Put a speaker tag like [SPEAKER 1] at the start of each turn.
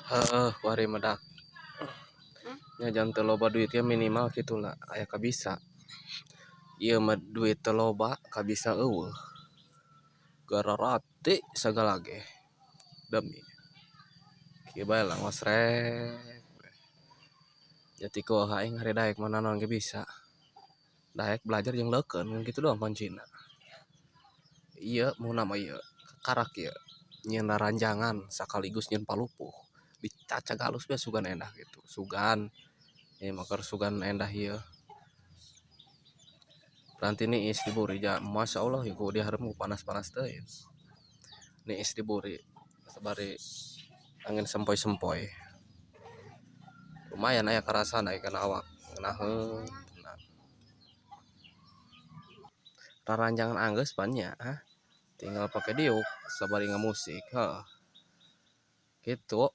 [SPEAKER 1] Wari medak nya jam teu loba duitnya minimal gitulah aya kabisa ieu mah duit teu loba kabisa eueuh gara rati sagala ge demi kieu bae lah ngosrek jati ku aing hari daek mana naon ge bisa daek belajar jeung leukeun ngan kitu doang kuncina ieu mun mah ieu karak ieu nyieun ranjangan sakaligus nyieun palupuh dicacak halus bae sugan endah gitu sugan ieu mah keur sugan endah ieu Ranti niis diburi ja masya Allah ku di hareup panas-panas teuing niis diburi sabari angin sempoi-sempoi lumayan aya karasan aya kana awak ngeunaheung tenang raranjangan anggeus pan nya tinggal pake diuk sabari ngamusik kitu.